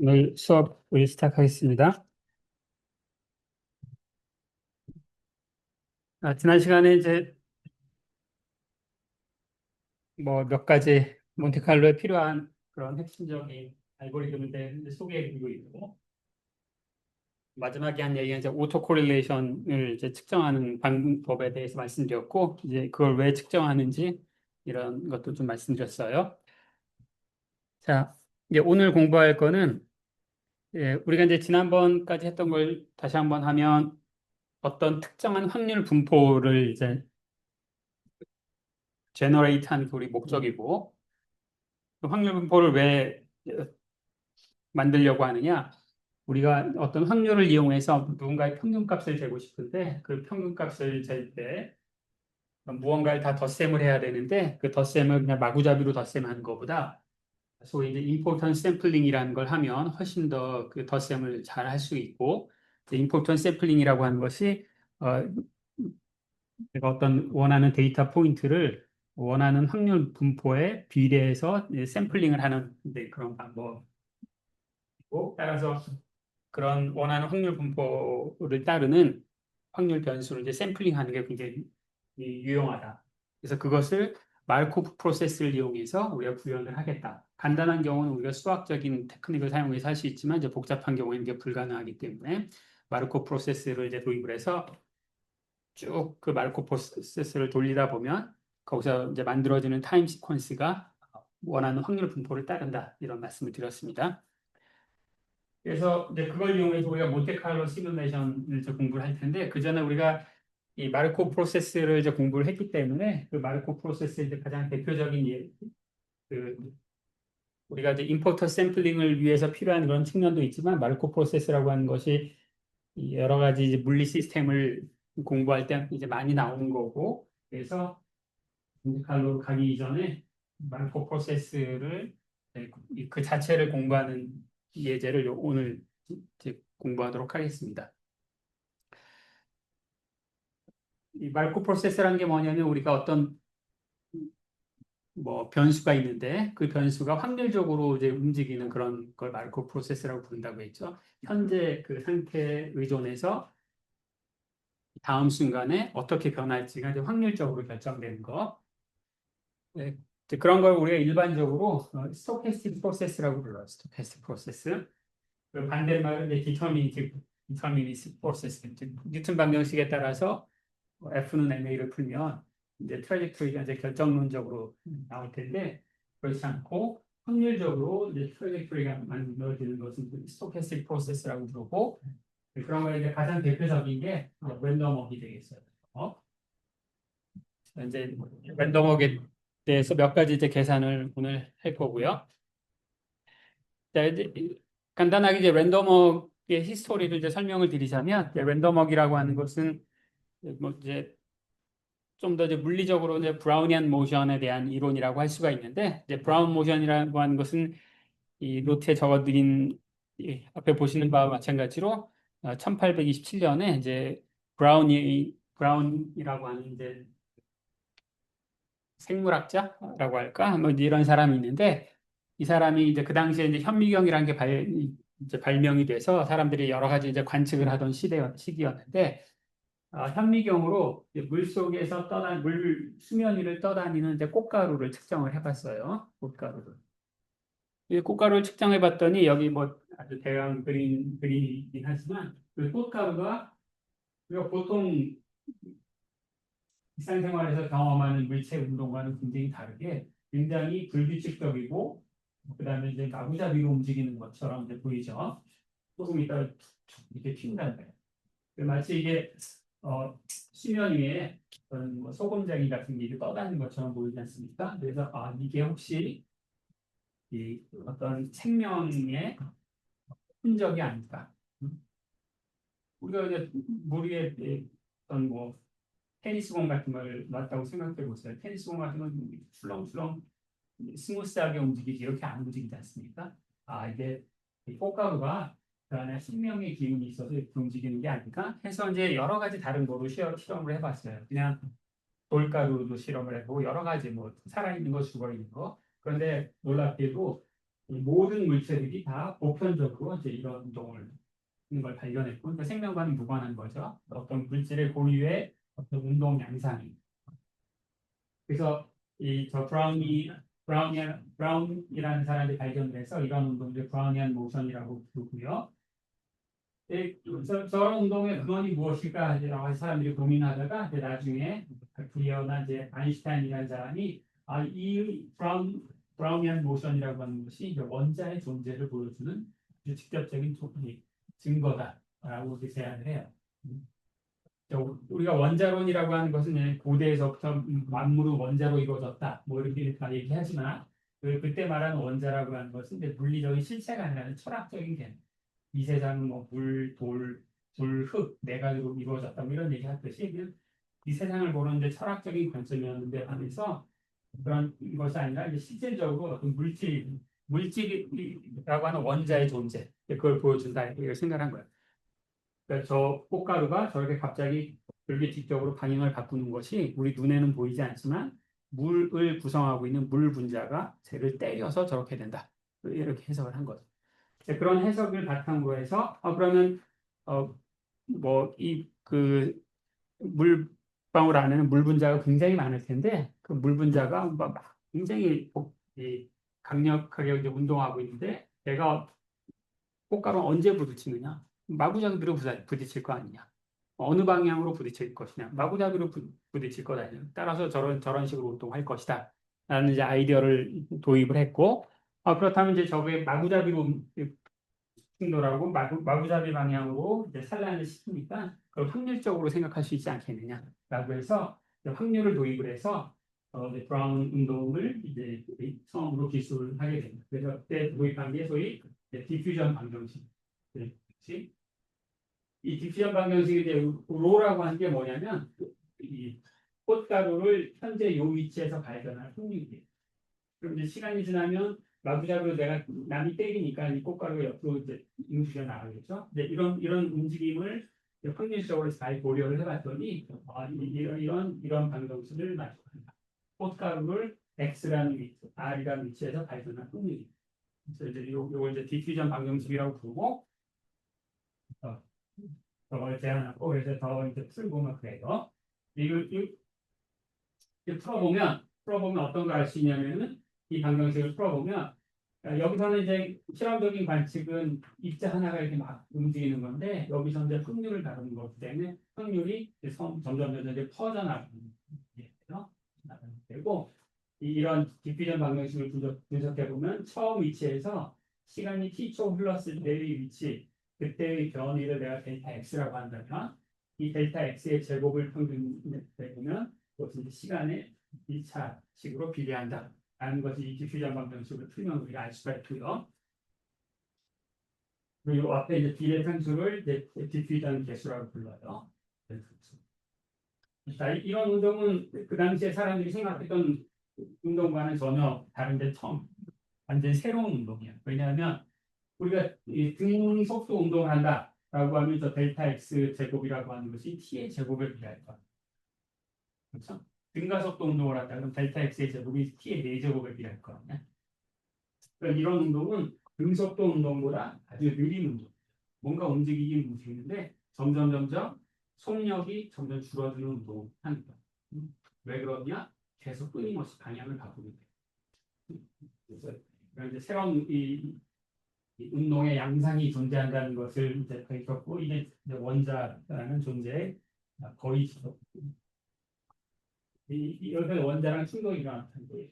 오늘 수업을 시작하겠습니다. 지난 시간에 이제 뭐 몇 가지 몬테칼로에 필요한 그런 핵심적인 알고리즘을 이제 소개해드리고 있고, 마지막에 한 얘기가 이제 오토 코릴레이션을 이제 측정하는 방법에 대해서 말씀드렸고, 이제 그걸 왜 측정하는지 이런 것도 좀 말씀드렸어요. 자, 이제 오늘 공부할 거는 우리가 이제 지난번까지 했던 걸 다시 한번 하면 어떤 특정한 확률 분포를 이제 제너레이트하는 게 우리 목적이고, 그 확률 분포를 왜 만들려고 하느냐? 우리가 어떤 확률을 이용해서 누군가의 평균값을 재고 싶은데 그 평균값을 잴 때 무언가를 다 덧셈을 해야 되는데 그 덧셈을 그냥 마구잡이로 덧셈하는 것보다 소위 이제 임포턴트 샘플링이라는 걸 하면 훨씬 더 그 덧셈을 잘 할 수 있고, 임포턴트 샘플링이라고 하는 것이 어, 내가 어떤 원하는 데이터 포인트를 원하는 확률 분포에 비례해서 샘플링을 하는 그런 방법. 따라서 그런 원하는 확률 분포를 따르는 확률 변수를 이제 샘플링하는 게 굉장히 유용하다. 그래서 그것을 마르코프 프로세스를 이용해서 우리가 구현을 하겠다. 간단한 경우는 우리가 수학적인 테크닉을 사용해서 할 수 있지만 이제 복잡한 경우에는 이게 불가능하기 때문에 마르코프 프로세스를 이제 도입을 해서 쭉 그 마르코프 프로세스를 돌리다 보면 거기서 이제 만들어지는 타임 시퀀스가 원하는 확률 분포를 따른다. 이런 말씀을 드렸습니다. 그래서 이제 그걸 이용해서 우리가 몬테카를로 시뮬레이션을 이제 공부를 할 텐데, 그 전에 우리가 이 마르코 프로세스를 이제 공부를 했기 때문에 그 마르코 프로세스의 이제 가장 대표적인 그 우리가 이제 임포터 샘플링을 위해서 필요한 그런 측면도 있지만, 마르코 프로세스라고 하는 것이 이 여러 가지 이제 물리 시스템을 공부할 때 이제 많이 나오는 거고, 그래서 몬테칼로 가기 이전에 마르코 프로세스를 그 자체를 공부하는 예제를 오늘 이제 공부하도록 하겠습니다. 이 마르코 프로세스라는 게 뭐냐면 우리가 어떤 뭐 변수가 있는데 그 변수가 확률적으로 이제 움직이는 그런 걸 마르코 프로세스라고 부른다고 했죠. 현재 그 상태에 의존해서 다음 순간에 어떻게 변할지가 이제 확률적으로 결정되는 거. 네. 이제 그런 걸 우리가 일반적으로 스토캐스틱 프로세스라고 불러요. 스토캐스틱 프로세스. 그 반대말은 이제 디터미니스틱 프로세스. 뉴턴 방정식에 따라서 F는 MA를 풀면 이제 트래젝토리가 이제 결정론적으로 나올 텐데, 그렇지 않고 확률적으로 이제 트래젝토리가 만들어지는 것은 스토캐스틱 프로세스라고 부르고, 그런 거에 이제 가장 대표적인 게 랜덤워크가 되겠어요. 이제 랜덤워크에 대해서 몇 가지 이제 계산을 오늘 할 거고요. 자, 이제 간단하게 이제 랜덤워크의 히스토리를 이제 설명을 드리자면, 랜덤워크라고 하는 것은 뭐 이제 좀 더 이제 물리적으로 이제 브라우니안 모션에 대한 이론이라고 할 수가 있는데, 이제 브라운 모션이라고 하는 것은 이 노트에 적어드린 앞에 보시는 바와 마찬가지로 1827년에 이제 브라운이라고 하는 이제 생물학자라고 할까 뭐 이런 사람이 있는데, 이 사람이 이제 그 당시에 이제 현미경이라는 게 이제 발명이 돼서 사람들이 여러 가지 이제 관측을 하던 시기였는데, 현미경으로 물 속에서 물 수면 위를 떠다니는 이제 꽃가루를 측정을 해봤어요. 꽃가루를. 이 꽃가루를 측정해봤더니 여기 뭐 아주 대강 그림이긴 하지만 그 꽃가루가 우리가 보통 일상생활에서 경험하는 물체 운동과는 굉장히 다르게 굉장히 불규칙적이고, 그다음에 이제 마구잡이로 움직이는 것처럼 이제 보이죠. 조금 이따 이렇게 튄다는 거예요. 마치 이게 수면 위에 어떤 뭐 소금쟁이 같은 게 떠다니는 것처럼 보이지 않습니까? 그래서 이게 혹시 이 어떤 생명의 흔적이 아닐까? 우리가 이제 물 위에 어떤 뭐 테니스공 같은 걸 놨다고 생각해 보세요. 테니스공 같은 건 출렁출렁 스무스하게 움직이지 이렇게 안 움직이지 않습니까? 이게 이 꽃가루가 그 안에 생명의 기운이 있어서 이렇게 움직이는 게 아닐까 해서 이제 여러 가지 다른 거로 실험을 해봤어요. 그냥 돌가루도 실험을 해보고 여러 가지 뭐 살아있는 거, 죽어있는 거. 그런데 놀랍게도 이 모든 물체들이 다 보편적으로 이제 이런 운동을 하는 걸 발견했고, 그러니까 생명과는 무관한 거죠. 어떤 물질의 고유의 어떤 운동 양상이. 그래서 이 저 브라운이라는 사람이 발견돼서 이런 운동을 브라우니안 모션이라고 부르고요. 저런 운동의 근원이 무엇일까 여러 가지 사람들이 고민하다가 이제 나중에 부여나 이제 아인슈타인이라는 사람이 이 브라우니안 모션이라고 하는 것이 이제 원자의 존재를 보여주는 아주 직접적인 증거다라고 이렇게 제안을 해요. 우리가 원자론이라고 하는 것은 고대에서부터 만물은 원자로 이루어졌다 뭐 이렇게 다 얘기하지만 그때 말하는 원자라고 하는 것은 이제 물리적인 실체가 아니라 철학적인 개념. 이 세상은 뭐 물, 돌, 불, 흙, 네 가지로 이루어졌다 뭐 이런 얘기했듯이 이 세상을 보는데 철학적인 관점이었는데 하면서 그런 것이 아니라 이제 실질적으로 어떤 물질이라고 하는 원자의 존재 그걸 보여준다 이렇게 생각한 거예요. 그러니까 저 꽃가루가 저렇게 갑자기 불규칙적으로 방향을 바꾸는 것이 우리 눈에는 보이지 않지만 물을 구성하고 있는 물 분자가 쟤를 때려서 저렇게 된다. 이렇게 해석을 한 거죠. 그런 해석을 바탕으로 해서 그러면 뭐 이 그 물방울 안에는 물 분자가 굉장히 많을 텐데 그 물 분자가 막 굉장히 강력하게 이제 운동하고 있는데 내가 꽃가루 언제 부딪히느냐? 마구잡이로 부딪힐 거 아니냐? 어느 방향으로 부딪힐 것이냐? 마구잡이로 부딪힐 것 아니냐? 따라서 저런 식으로 운동할 것이다. 라는 이제 아이디어를 도입을 했고, 그렇다면 이제 저게 마구잡이로 충돌하고 마구잡이 방향으로 이제 산란을 시키니까 그걸 확률적으로 생각할 수 있지 않겠느냐라고 해서 확률을 도입을 해서 이제 브라운 운동을 이제 처음으로 기술하게 됩니다. 그래서 그때 도입한 게 소위 디퓨전 방정식. 그렇지? 이 디퓨전 방정식이 이제 로라고 하는 게 뭐냐면 이 꽃가루를 현재 요 위치에서 발견할 확률이에요. 그럼 이제 시간이 지나면 마구잡이로 내가 남이 때리니까 이 꽃가루가 옆으로 이제 움직여 나가겠죠. 이제 이런 움직임을 확률적으로 잘 고려를 해봤더니 이런 방정식을 만족한다. 꽃가루를 X라는 위치, R이라는 위치에서 발견한 확률이. 그래서 이제 요걸 이제 디퓨전 방정식이라고 부르고 저걸 제안하고 그래서 더 이제 풀고 막 그래요. 이걸 풀어보면 어떤 걸 알 수 있냐면은 이 방정식을 풀어보면 여기서는 이제 실험적인 관측은 입자 하나가 이렇게 막 움직이는 건데 여기서 이제 확률을 다루는 거기 때문에 확률이 점점 이제 퍼져나가는 되고 이런 디퓨전 방정식을 분석해 보면 처음 위치에서 시간이 t초 흘렀을 때의 위치 그때의 변이를 내가 델타 x라고 한다면 이 델타 x의 제곱을 평균해 보면 그것은 시간의 1차식으로 비례한다. 라는 것이 이 디퓨전 방정식을 풀면 우리가 알 수가 있고요. 그리고 앞에 이제 비례 상수를 이제 디퓨전 개수라고 불러요. 자, 이런 운동은 그 당시에 사람들이 생각했던 운동과는 전혀 다른데 완전 새로운 운동이에요. 왜냐하면 우리가 등 속도 운동을 한다라고 하면 저 델타 x 제곱이라고 하는 것이 t의 제곱에 비례할 거예요. 그렇죠? 등가속도 운동을 한다 그러면 델타 x의 제곱이 t의 4제곱에 비례할 거거든요. 그러니까 이런 운동은 등속도 운동보다 아주 느린 운동. 뭔가 움직이긴 움직이는데 점점 속력이 점점 줄어드는 운동을 하는 거예요. 왜 그러냐? 계속 끊임없이 방향을 바꾸게 돼요. 그래서 이제 새로운 이 운동의 양상이 존재한다는 것을 이제 밝혔고 이게 이제 원자라는 존재의 거의 여기서 원자랑 충돌이 일어났다는 거예요.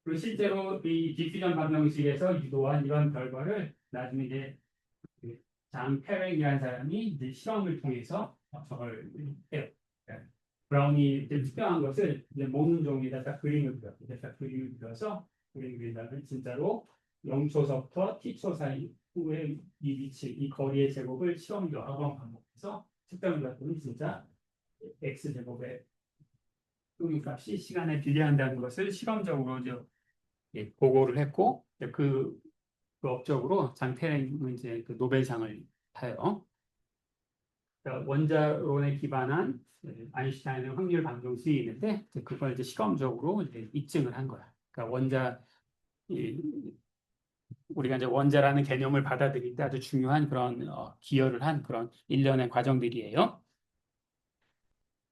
그리고 실제로 이 디퓨전 방정식에서 유도한 이런 결과를 나중에 이제 장 페렉이라는 사람이 이제 실험을 통해서 저걸 해요. 브라운이 이제 특별한 것을 이제 모든 종에다 딱 그림을 그려서 그림을 그린다면 진짜로 0초서부터 t초 사이 후에 이 위치, 이 거리의 제곱을 실험 여러 번 반복해서 측정을 봤더니 진짜 x 제곱의 값이 시간에 비례한다는 것을 실험적으로 이제 보고를 했고 그 업적으로 장태랭은 이제 그 노벨상을 타요. 그러니까 원자론에 기반한 아인슈타인의 확률 방정식이 있는데 그걸 이제 실험적으로 이제 입증을 한 거야. 그러니까 이, 우리가 이제 원자라는 개념을 받아들일 때 아주 중요한 그런 기여를 한 그런 일련의 과정들이에요.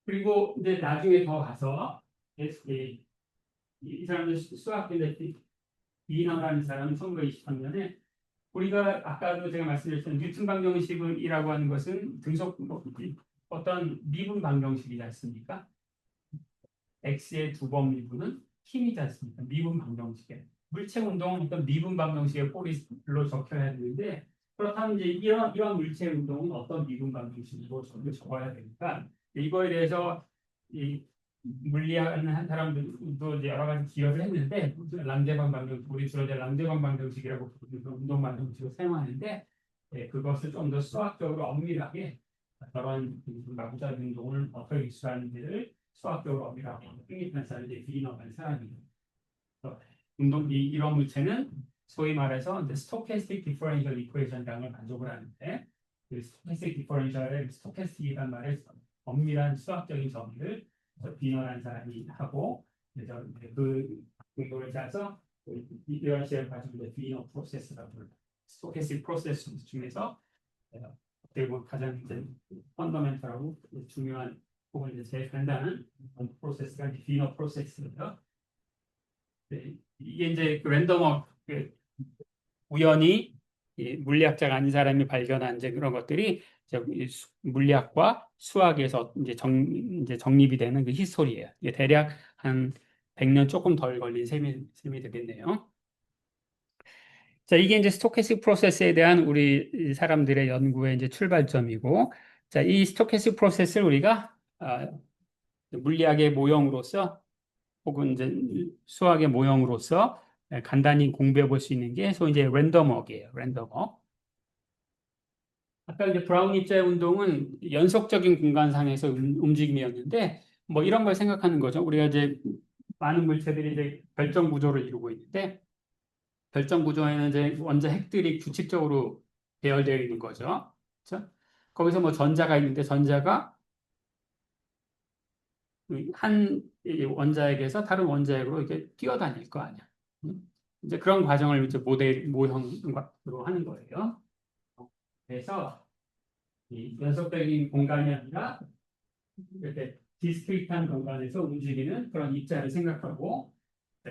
그리고 이제 나중에 더 가서 이 사람들 수학인데 비너라는 사람은 1923년에 우리가 아까도 제가 말씀드렸던 뉴턴 방정식이라고 하는 것은 등속 어떤 미분 방정식이지 않습니까? x의 두 번 미분은 힘이지 않습니까? 미분 방정식에 물체 운동은 어떤 미분 방정식의 꼬리로 적혀야 되는데 그렇다면 이제 이런 물체 운동은 어떤 미분 방정식으로 적어야 되니까 이거에 대해서 이 물리하는 사람들도 이제 여러 가지 기여를 했는데 랑제방 방정식 우리 주로 이제 랑제방 방정식이라고 부르는 그런 운동 방정식을 사용하는데 그것을 좀 더 수학적으로 엄밀하게 저런 마구잡이 운동을 어떻게 기술하는지를 수학적으로 엄밀하게 흥미한 사람들이 비인업한 사람이에요. 이런 물체는 소위 말해서 스토캐스틱 디퍼런셜 이퀘이션이라는 걸 만족을 하는데 그 스토캐스틱 디퍼런셜의 스토캐스틱이란 말의 엄밀한 수학적인 정의를 비인업한 사람이 하고 그래서 그 근거를 짜서 이런 식을 가지고 비인업 프로세스라고 불러요. 스토캐스틱 프로세스 중에서 어떻게 보면 가장 펀더멘탈하고 중요한 혹은 이제 제일 간단한 프로세스가 비너 프로세스예요. 네, 이게 이제 그 랜덤워 우연히 물리학자가 아닌 사람이 발견한 이제 그런 것들이 물리학과 수학에서 이제 정립이 되는 그 히스토리예요. 이게 대략 한 100년 조금 덜 걸린 셈이 되겠네요. 자, 이게 이제 스토캐스틱 프로세스에 대한 우리 사람들의 연구의 이제 출발점이고, 자, 이 스토캐스틱 프로세스를 우리가 물리학의 모형으로서 혹은 이제 수학의 모형으로서 간단히 공부해 볼 수 있는 게 소위 이제 랜덤워크예요. 랜덤워크. 아까 이제 브라운 입자의 운동은 연속적인 공간상에서 움직임이었는데 뭐 이런 걸 생각하는 거죠. 우리가 이제 많은 물체들이 이제 결정 구조를 이루고 있는데 결정 구조에는 이제 원자 핵들이 규칙적으로 배열되어 있는 거죠. 그렇죠? 거기서 뭐 전자가 있는데 전자가 한 원자핵에서 다른 원자핵으로 이렇게 뛰어다닐 거 아니야. 이제 그런 과정을 이제 모형으로 하는 거예요. 그래서 이 연속적인 공간이 아니라 이렇게 디스크리트한 공간에서 움직이는 그런 입자를 생각하고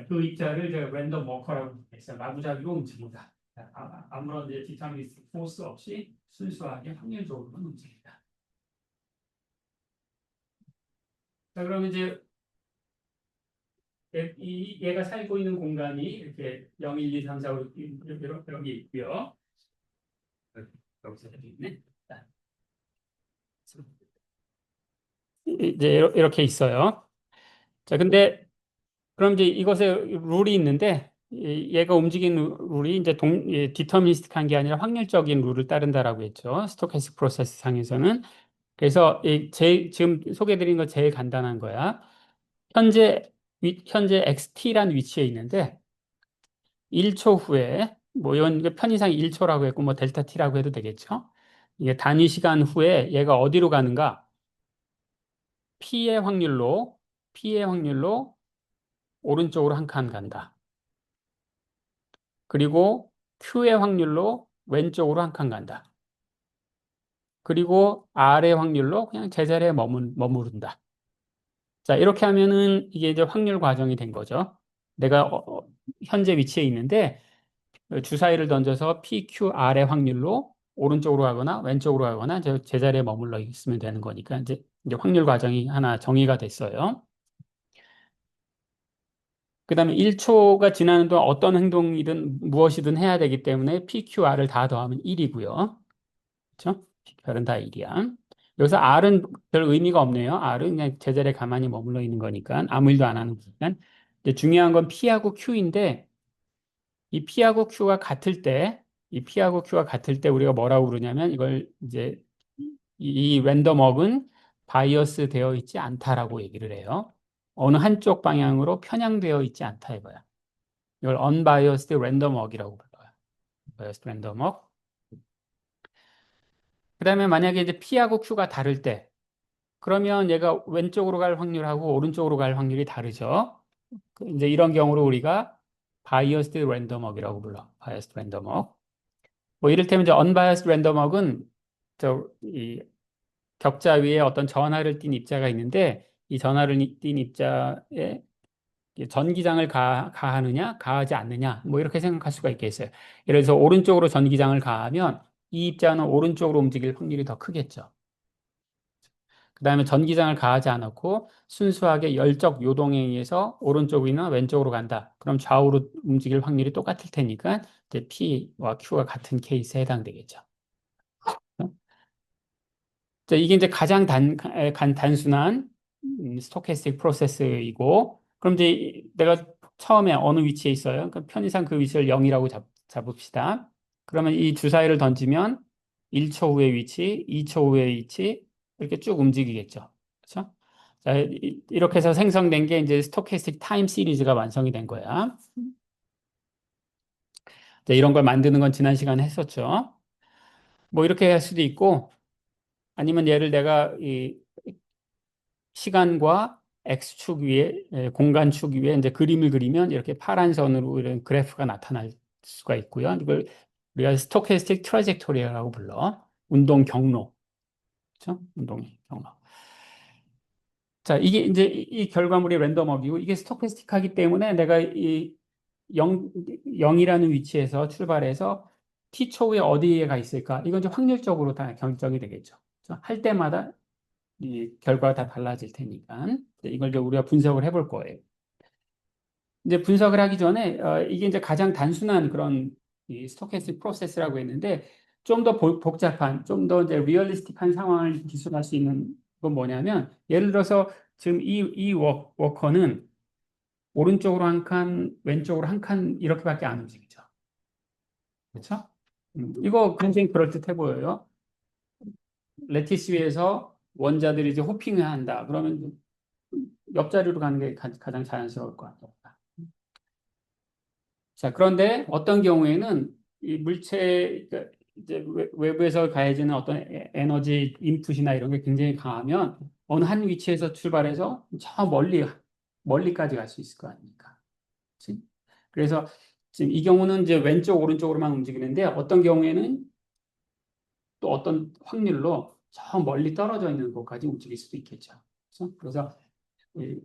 그 입자를 제가 랜덤 워커라고 해서 마구잡이로 움직인다. 아무런 이제 디터미니스틱 포스 없이 순수하게 확률적으로 움직인다. 자, 그러면 이제 얘가 살고 있는 공간이 이렇게 0, 1, 2, 3, 4, 5 이렇게 여기 있고요. 여기서 여기 있네. 이제 이렇게 있어요. 자, 근데 그럼 이제 이것에 룰이 있는데 얘가 움직이는 룰이 이제 디터미니스틱한 게 아니라 확률적인 룰을 따른다라고 했죠. 스토캐스틱 프로세스 상에서는. 그래서 지금 소개드린 거 제일 간단한 거야. 현재 XT란 위치에 있는데 1초 후에 뭐 이건 편의상 1초라고 했고 뭐 델타 T라고 해도 되겠죠. 이게 단위 시간 후에 얘가 어디로 가는가? P의 확률로 P의 확률로 오른쪽으로 한 칸 간다. 그리고 Q의 확률로 왼쪽으로 한 칸 간다. 그리고 R의 확률로 그냥 제자리에 머무른다. 자, 이렇게 하면은 이게 이제 확률 과정이 된 거죠. 내가 현재 위치에 있는데 주사위를 던져서 PQR의 확률로 오른쪽으로 가거나 왼쪽으로 가거나 제자리에 머물러 있으면 되는 거니까 이제 확률 과정이 하나 정의가 됐어요. 그다음에 1초가 지나는 동안 어떤 행동이든 무엇이든 해야 되기 때문에 PQR을 다 더하면 1이고요. 그렇죠? PQR은 다 1이야. 여기서 R은 별 의미가 없네요. R은 그냥 제자리에 가만히 머물러 있는 거니까 아무 일도 안 하는 거니까. 이제 중요한 건 P하고 Q인데 이 P하고 Q가 같을 때, 이 P하고 Q가 같을 때 우리가 뭐라고 그러냐면 이걸 이제 이 랜덤워크는 바이어스 되어 있지 않다라고 얘기를 해요. 어느 한쪽 방향으로 편향되어 있지 않다 이거야. 이걸 unbiased random walk이라고 불러요. biased random walk. 그다음에 만약에 이제 P하고 Q가 다를 때, 그러면 얘가 왼쪽으로 갈 확률하고 오른쪽으로 갈 확률이 다르죠. 이제 이런 경우로 우리가 바이어스드 랜덤워크이라고 불러. 바이어스드 랜덤워크. 뭐 이를테면 이제 언바이어스드 랜덤워크는 이 격자 위에 어떤 전하를 띤 입자가 있는데 이 전하를 띤 입자에 전기장을 가하느냐, 가하지 않느냐, 뭐 이렇게 생각할 수가 있겠어요. 예를 들어서 오른쪽으로 전기장을 가하면 이 입자는 오른쪽으로 움직일 확률이 더 크겠죠. 그다음에 전기장을 가하지 않았고 순수하게 열적 요동에 의해서 오른쪽이나 왼쪽으로 간다. 그럼 좌우로 움직일 확률이 똑같을 테니까 이제 P와 Q가 같은 케이스에 해당되겠죠. 자, 이게 이제 가장 단순한 스토캐스틱 프로세스이고, 그럼 이제 내가 처음에 어느 위치에 있어요? 그러니까 편의상 그 위치를 0이라고 잡읍시다. 그러면 이 주사위를 던지면 1초 후의 위치, 2초 후의 위치, 이렇게 쭉 움직이겠죠. 그렇죠? 자, 이렇게 해서 생성된 게 이제 스토캐스틱 타임 시리즈가 완성이 된 거야. 자, 이런 걸 만드는 건 지난 시간에 했었죠. 뭐 이렇게 할 수도 있고, 아니면 얘를 내가 이 시간과 X축 위에, 공간축 위에 이제 그림을 그리면 이렇게 파란 선으로 이런 그래프가 나타날 수가 있고요. 이걸 우리가 스토캐스틱 트라젝토리라고 불러. 운동 경로. 그렇죠? 운동 경로. 자, 이게 이제 이 결과물이 랜덤워크이고 이게 스토캐스틱하기 때문에 내가 이 0, 0이라는 위치에서 출발해서 t초 후에 어디에 가 있을까? 이건 이제 확률적으로 다 결정이 되겠죠. 그렇죠? 할 때마다 이 결과가 다 달라질 테니까 이걸 이제 우리가 분석을 해볼 거예요. 이제 분석을 하기 전에 이게 이제 가장 단순한 그런 이 스토캐스틱 프로세스라고 했는데 좀 더 복잡한, 좀 더 이제 리얼리스틱한 상황을 기술할 수 있는 건 뭐냐면 예를 들어서 지금 이 워커는 오른쪽으로 한 칸, 왼쪽으로 한 칸 이렇게밖에 안 움직이죠. 그렇죠? 이거 굉장히 그럴듯해 보여요. 레티스 위에서 원자들이 이제 호핑을 한다. 그러면 옆자리로 가는 게 가장 자연스러울 것 같아요. 자, 그런데 어떤 경우에는 이 물체, 그러니까 이제 외부에서 가해지는 어떤 에너지 인풋이나 이런 게 굉장히 강하면 어느 한 위치에서 출발해서 저 멀리까지 갈 수 있을 거 아닙니까? 그치? 그래서 지금 이 경우는 이제 왼쪽, 오른쪽으로만 움직이는데 어떤 경우에는 또 어떤 확률로 저 멀리 떨어져 있는 곳까지 움직일 수도 있겠죠. 그래서 이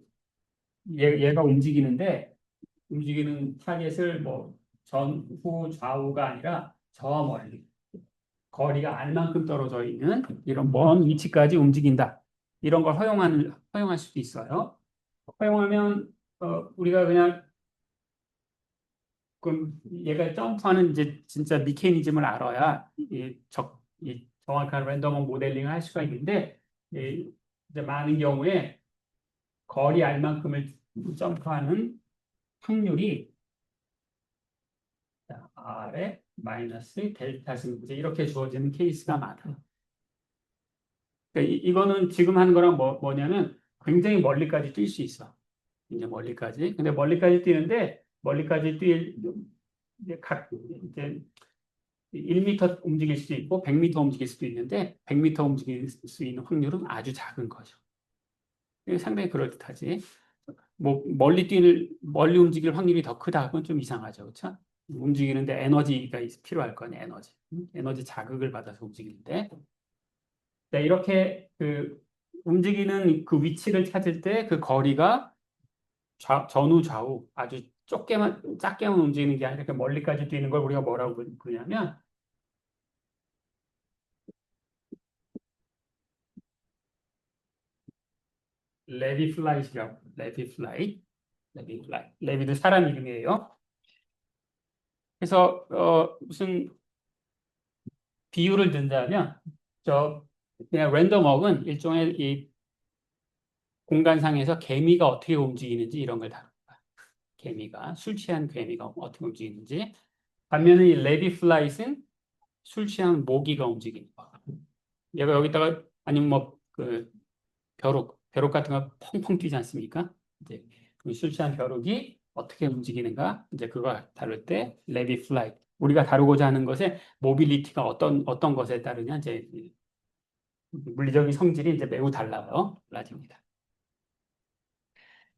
얘가 움직이는 타겟을 뭐 전후 좌우가 아니라 저 멀리 거리가 알만큼 떨어져 있는 이런 먼 위치까지 움직인다. 이런 걸 허용할 수도 있어요. 허용하면 우리가 그냥 그럼 얘가 점프하는 이제 진짜 미케니즘을 알아야 이 정확한 랜덤 모델링을 할 수가 있는데 이제 많은 경우에 거리 알만큼을 점프하는 확률이 R에 마이너스 델타 승분제 이렇게 주어지는 케이스가 많아요. 그러니까 이거는 지금 하는 거랑 뭐냐면 굉장히 멀리까지 뛸 수 있어. 이제 멀리까지. 근데 멀리까지 뛰는데 멀리까지 이제 이제 1m 움직일 수도 있고 100m 움직일 수도 있는데 100m 움직일 수 있는 확률은 아주 작은 거죠. 상당히 그럴듯하지. 뭐 멀리 움직일 확률이 더 크다. 그건 좀 이상하죠. 그렇죠? 움직이는데 에너지가 필요할 거 아니에요. 에너지 자극을 받아서 움직이는데. 네, 이렇게 그 움직이는 그 위치를 찾을 때 그 거리가 전후 좌우 아주 작게만 움직이는 게 아니라 이렇게 멀리까지 뛰는 걸 우리가 뭐라고 부르냐면 레비 플라이트라고. 레비도 사람 이름이에요. 그래서 무슨 비유를 든다면 그냥 랜덤워크는 일종의 이 공간상에서 개미가 어떻게 움직이는지 이런 걸 다룬다. 술 취한 개미가 어떻게 움직이는지. 반면에 이 레디 플라잇은 술 취한 모기가 움직이는 거. 얘가 여기다가 아니면 뭐 그 벼룩 같은 거 펑펑 뛰지 않습니까? 이제 그술 취한 벼룩이 어떻게 움직이는가 이제 그거 다룰 때 레디 플라잇. 우리가 다루고자 하는 것의 모빌리티가 어떤 것에 따르냐 이제 물리적인 성질이 이제 매우 달라집니다.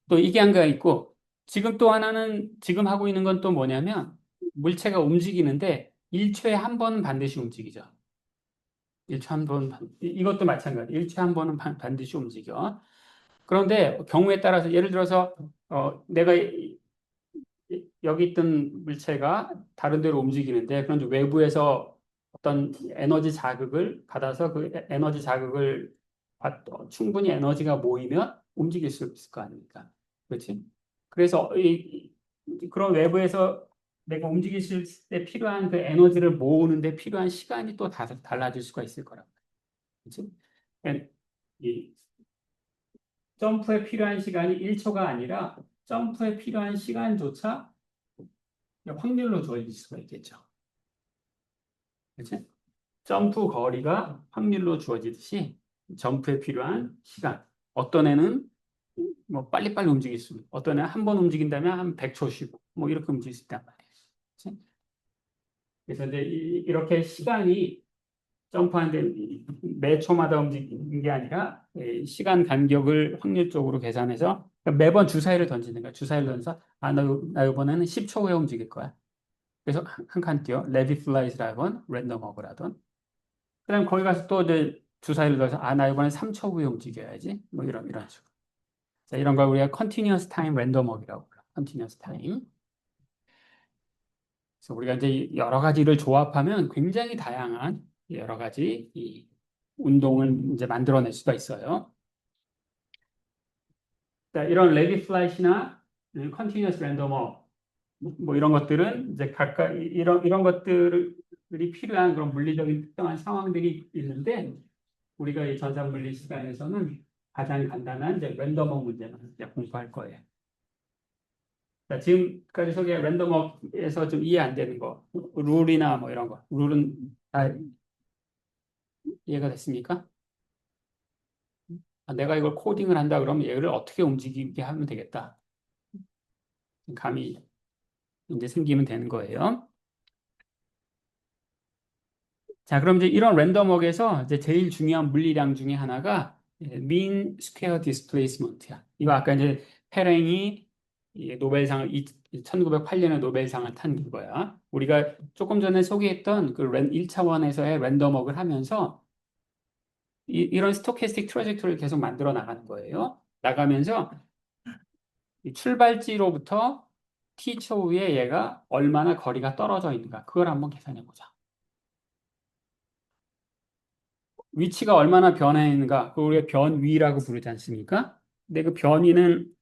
또 이게 한 가지 있고 지금 또 하나는 지금 하고 있는 건 또 뭐냐면 물체가 움직이는데 1초에 한 번은 반드시 움직이죠. 1초 한 번, 이것도 마찬가지. 1초에 한 번은 반드시 움직여. 그런데 경우에 따라서 예를 들어서 내가 여기 있던 물체가 다른 데로 움직이는데 그런데 외부에서 어떤 에너지 자극을 받아서 그 에너지 자극을 충분히 에너지가 모이면 움직일 수 있을 거 아닙니까? 그렇지? 그래서 그런 외부에서 내가 움직일 때 필요한 그 에너지를 모으는데 필요한 시간이 또 달라질 수가 있을 거라고. 그렇지? 그러니까 이 점프에 필요한 시간이 1초가 아니라 점프에 필요한 시간조차 확률로 주어질 수가 있겠죠. 그치? 점프 거리가 확률로 주어지듯이 점프에 필요한 시간. 어떤 애는 뭐 빨리빨리 움직일 수, 어떤 애는 한 번 움직인다면 한 100초 쉬고, 뭐 이렇게 움직일 수 있단 말이에요. 그치? 그래서 이제 이렇게 시간이 점프하는데 매 초마다 움직이는 게 아니라 시간 간격을 확률적으로 계산해서 그러니까 매번 주사위를 던지는 거야. 주사위를 던져서 나 이번에는 10초 후에 움직일 거야. 그래서 한 칸 띄워. 레디 플라이스라 건 랜덤 워크라던. 그다음 거기 가서 또 이제 주사위를 넣어서 나 이번에 3초 후에 움직여야지. 뭐 이런 식으로. 자, 이런 걸 우리가 continuous time 랜덤 워크라고 그래요. continuous time. 그래서 우리가 이제 여러 가지를 조합하면 굉장히 다양한 여러 가지 이 운동을 이제 만들어낼 수가 있어요. 자, 이런 레디 플라이트나 컨티뉴어스 랜더머 뭐 이런 것들은 이제 각각 이런 것들이 필요한 그런 물리적인 특정한 상황들이 있는데 우리가 이 전산물리 시간에서는 가장 간단한 이제 랜덤워 문제만 이제 공부할 거예요. 자, 지금까지 소개한 랜덤워에서 좀 이해 안 되는 거, 룰이나 뭐 이런 거, 룰은 다 이해가 됐습니까? 내가 이걸 코딩을 한다 그러면 얘를 어떻게 움직이게 하면 되겠다. 감이 이제 생기면 되는 거예요. 자, 그럼 이제 이런 랜덤워크에서 이제 제일 중요한 물리량 중에 하나가 mean square displacement야. 이거 아까 이제 페랭이 노벨상을 1908년에 노벨상을 탄 그거야. 우리가 조금 전에 소개했던 그 1차원에서의 랜덤워크를 하면서 이런 스토캐스틱 트래젝토리를 계속 만들어 나가는 거예요. 나가면서 이 출발지로부터 t초 후에 얘가 얼마나 거리가 떨어져 있는가 그걸 한번 계산해 보자. 위치가 얼마나 변해 있는가 그걸 우리가 변위라고 부르지 않습니까? 근데 그 변위는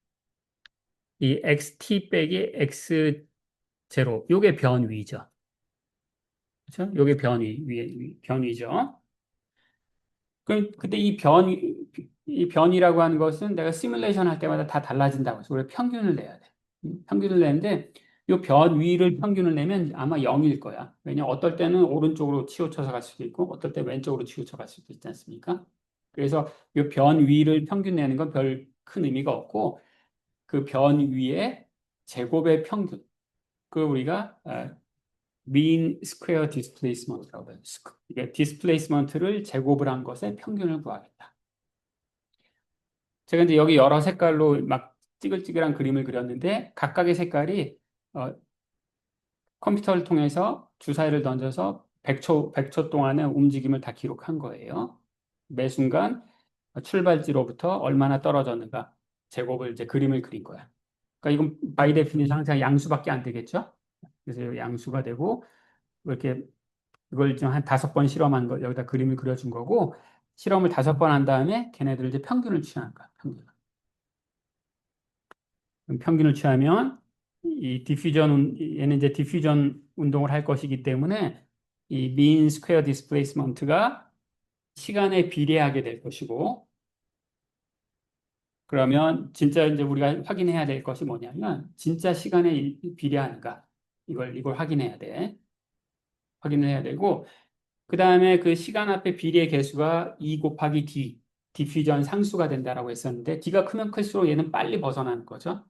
이 xt 빼기 x 제로 요게 변위죠. 그렇죠? 요게 변위죠. 근데 이 변이라고 하는 것은 내가 시뮬레이션 할 때마다 다 달라진다고 해서 우리가 평균을 내야 돼. 평균을 내는데 이 변 위를 평균을 내면 아마 0일 거야. 왜냐면 어떨 때는 오른쪽으로 치우쳐서 갈 수도 있고 어떨 때 왼쪽으로 치우쳐 갈 수도 있지 않습니까? 그래서 이 변 위를 평균 내는 건 별 큰 의미가 없고 그 변 위의 제곱의 평균 그 우리가 mean square displacement라고 해요. 이게 displacement를 제곱을 한 것의 평균을 구하겠다. 제가 이제 여기 여러 색깔로 막 찌글찌글한 그림을 그렸는데 각각의 색깔이 어, 컴퓨터를 통해서 주사위를 던져서 100초 동안의 움직임을 다 기록한 거예요. 매 순간 출발지로부터 얼마나 떨어졌는가 제곱을 이제 그림을 그린 거야. 그러니까 이건 바이 데피니션 항상 양수밖에 안 되겠죠? 그래서 양수가 되고 이렇게 이걸 좀 한 5번 실험한 거 여기다 그림을 그려준 거고 실험을 5번 한 다음에 걔네들 이제 평균을 취하는 거야. 평균을 취하면 이 얘는 이제 디퓨전 운동을 할 것이기 때문에 이 mean square displacement가 시간에 비례하게 될 것이고 그러면 진짜 이제 우리가 확인해야 될 것이 뭐냐면 진짜 시간에 비례하는가 이걸 확인해야 돼. 확인을 해야 되고 그 다음에 그 시간 앞에 비례의 개수가 2 곱하기 d, 디퓨전 상수가 된다라고 했었는데 d가 크면 클수록 얘는 빨리 벗어나는 거죠.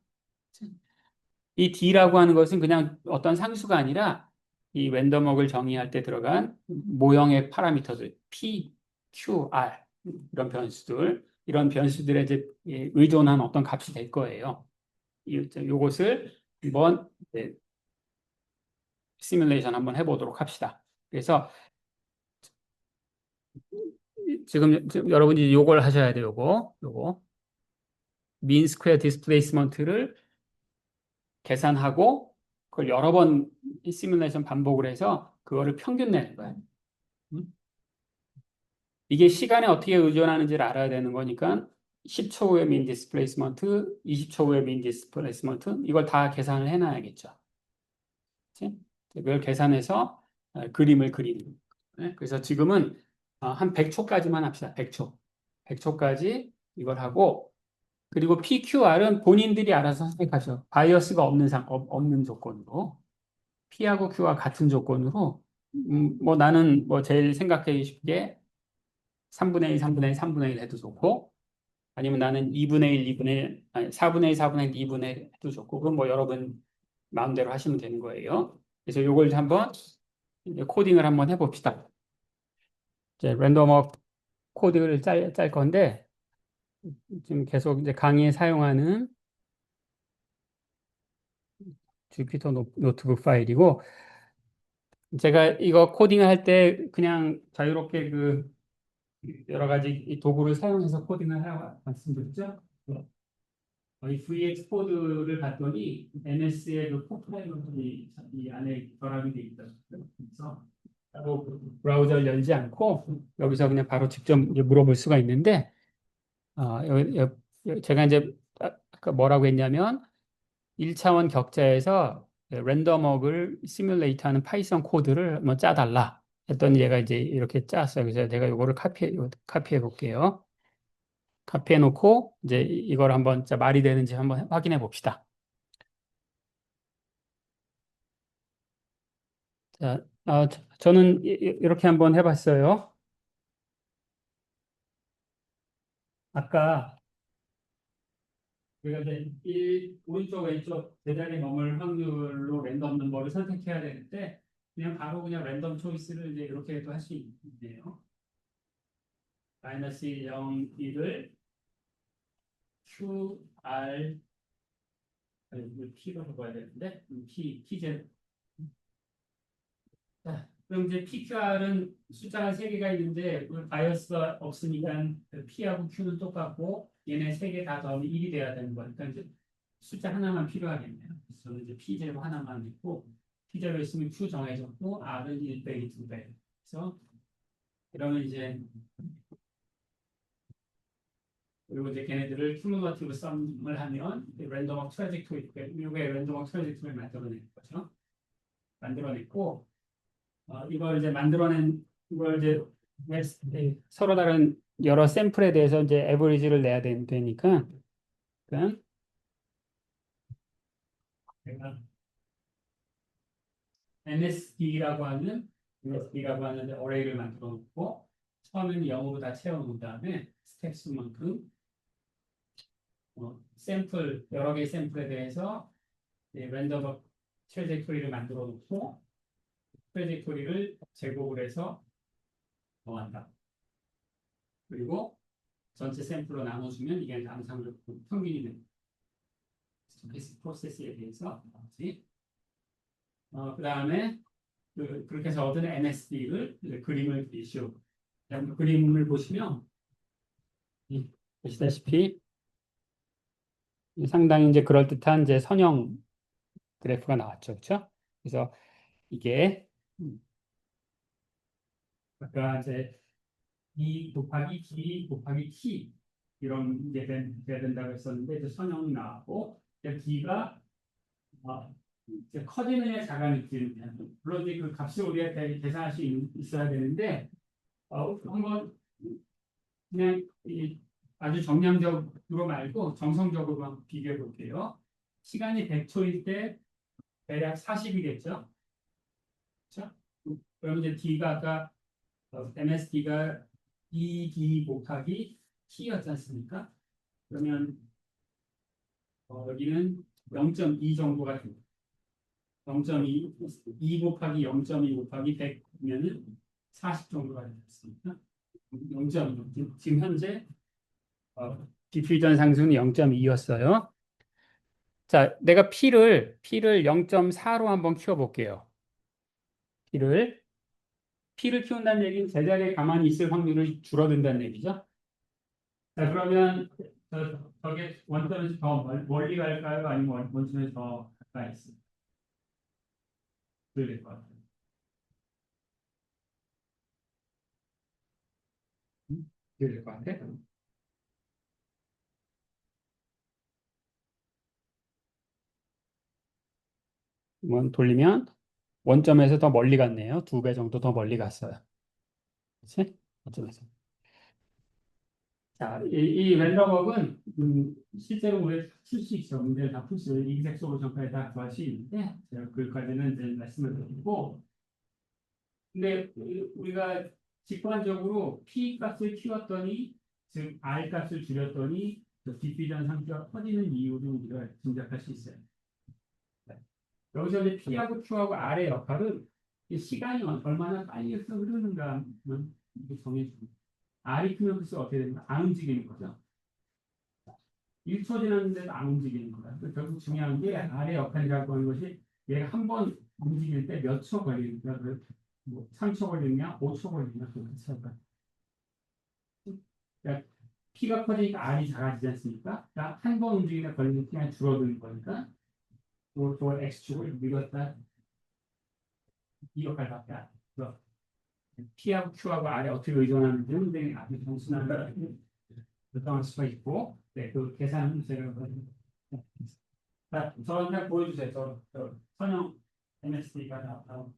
이 d라고 하는 것은 그냥 어떤 상수가 아니라 이 랜덤워크를 정의할 때 들어간 모형의 파라미터들 p, q, r 이런 변수들에 이제 의존한 어떤 값이 될 거예요. 요것을 한번 시뮬레이션 한번 해보도록 합시다. 그래서 지금 여러분이 요걸 하셔야 돼요. 요거 민 스퀘어 디스플레이스먼트를 계산하고 그걸 여러 번 시뮬레이션 반복을 해서 그거를 평균 내는 거야. 음? 이게 시간에 어떻게 의존하는지를 알아야 되는 거니까 10초 후에 민 디스플레이스먼트, 20초 후에 민 디스플레이스먼트 이걸 다 계산을 해놔야겠죠. 그치? 그걸 계산해서 그림을 그리는 거예요. 네? 그래서 지금은 한 100초까지만 합시다. 100초. 100초까지 이걸 하고 그리고 PQR은 본인들이 알아서 선택하죠. 바이어스가 없는 조건으로 P하고 Q와 같은 조건으로 뭐 나는 뭐 제일 생각하기 쉽게 3분의 1, 3분의 1, 3분의 1 해도 좋고 아니면 나는 2분의 1, 2분의 1, 아니 4분의 1, 4분의 1, 2분의 1 해도 좋고 그건 뭐 여러분 마음대로 하시면 되는 거예요. 그래서 요걸 한번 이제 코딩을 한번 해봅시다. 이제 랜덤워 코드를 짤 건데 지금 계속 이제 강의에 사용하는 주피터 노트북 파일이고 제가 이거 코딩을 할 때 그냥 자유롭게 그 여러 가지 이 도구를 사용해서 코딩을 하라고 말씀드렸죠. 이 VX 코드를 봤더니 NS의 그 포트라인이 이 안에 결합이 돼 있더라고요. 그래서 따로 브라우저를 열지 않고 여기서 그냥 바로 직접 이제 물어볼 수가 있는데 제가 이제 아까 뭐라고 했냐면 1차원 격자에서 랜덤워크를 시뮬레이트하는 파이썬 코드를 한번 짜달라 했더니 얘가 이제 이렇게 짰어요. 그래서 내가 이거를 카피해 볼게요. 카피해 놓고 이제 이걸 한번 진짜 말이 되는지 한번 확인해 봅시다. 자, 저는 이렇게 한번 해봤어요. 아까 우리가 이제 오른쪽 왼쪽 제자리 머물 확률로 랜덤 넘버를 선택해야 되는데 그냥 랜덤 초이스를 이제 이렇게도 할 수 있네요. 마이너스 0, 1을 Q, R, 이걸 P로 해봐야 되는데 P제로. 자, 그럼 이제 PQR은 숫자가 3개가 있는데 바이어스가 없으니까 P하고 Q는 똑같고 얘네 3개 다 더하면 1이 돼야 되는 거니까 이제 숫자 하나만 필요하겠네요. 그래서 저는 이제 P제로 하나만 있고 P제로 있으면 Q 정해졌고 R은 1 빼기 2배. 그래서 그러면 이제 그리고 이제 걔네들을 큐무러티브 썸을 하면 랜덤워크 트래젝토리, 이게 랜덤워크 트래젝토리를 만들어내는 거죠. 만들어냈고 이걸 이제 이걸 이제 서로 다른 여러 샘플에 대해서 이제 에버리지를 내야 되니까 그러니까 내가 MSD라고 하는 어레이를 만들어 놓고 처음에는 0으로 다 채워 놓은 다음에 스택 수만큼 여러 개의 샘플에 대해서 랜덤 트래젝토리를 만들어 놓고 트래젝토리를 제곱을 해서 더한다. 그리고 전체 샘플로 나눠주면 이게 항상 평균이 됩니다. 베스트 프로세스에 대해서 그 다음에 그렇게 해서 얻은 MSD를 그림을 그리시오. 그림을 보시면 보시다시피 상당히 이제 그럴듯한 이제 선형 그래프가 나왔죠, 그렇죠? 그래서 이게 아까 이제 E 곱하기 D 곱하기 T 이런 게 돼야 된다고 했었는데 이제 선형이 나왔고 D가 이제 커지느냐 작아지느냐 물론 이제 그 값을 우리가 계산할 수 있어야 되는데 한번 그냥 아주 정량적으로 말고 정성적으로 한번 비교해 볼게요. 시간이 100초일 때 대략 40이겠죠. 그렇죠? 그럼 이제 D가 아까 MSD가 ED 곱하기 T였지 않습니까? 그러면 여기는 0.2 정도가 됩니다. 0.2, 2 곱하기 0.2 곱하기 100이면은 40 정도가 되겠습니다. 0.2. 지금 현재 디퓨전 상수는 0.2였어요. 자, 내가 P를 0.4로 한번 키워볼게요. P를 키운다는 얘기는 제자리에 가만히 있을 확률을 줄어든다는 얘기죠. 자, 그러면 저게 원점에서 더 멀리 갈까요? 아니면 원점에서 더 가까이 있을까요? 그럴 것 같아요. 그럴 것 같아요. 한번 돌리면 원점에서 더 멀리 갔네요. 2배 정도 더 멀리 갔어요. 그렇지? 원점에서. 자, 이 랜덤워크는 실제로 우리가 풀 수 있어. 문제를 다 풀 수 있어요. 이색소로 전까지 다 구할 수 있는데 제가 그까지는 이제 말씀을 드리고 근데 우리가 직관적으로 P 값을 키웠더니 즉 R 값을 줄였더니 디퓨전 상태가 커지는 이유를 우리가 짐작할 수 있어요. 여기서 이제 P하고 Q하고 R의 역할은 이 시간이 얼마나 빨리 흐르는가만 정해주고 R이 크면 글쎄 어떻게 되는 안 움직이는 거죠. 1초 지났는데도 안 움직이는 거야. 결국 중요한 게 R의 역할이라고 하는 것이 얘가 한 번 움직일 때 몇 초 걸리는가, 뭐 3초 걸리냐, 5초 걸리냐, 그렇게 차이가. 그러니까 P가 커지니까 R이 작아지지 않습니까? 그러니까 한 번 움직이다 걸리는 시간이 줄어드는 거니까 또 X축을 밀었다 이 역할밖에 안 해요. P하고 Q하고 R에 어떻게 의존하는지는 굉장히 아주 단순한 결정할 수가 있고, 네, 그 계산은 제가 자, 저한테 보여주세요. 선형 MSD가 나온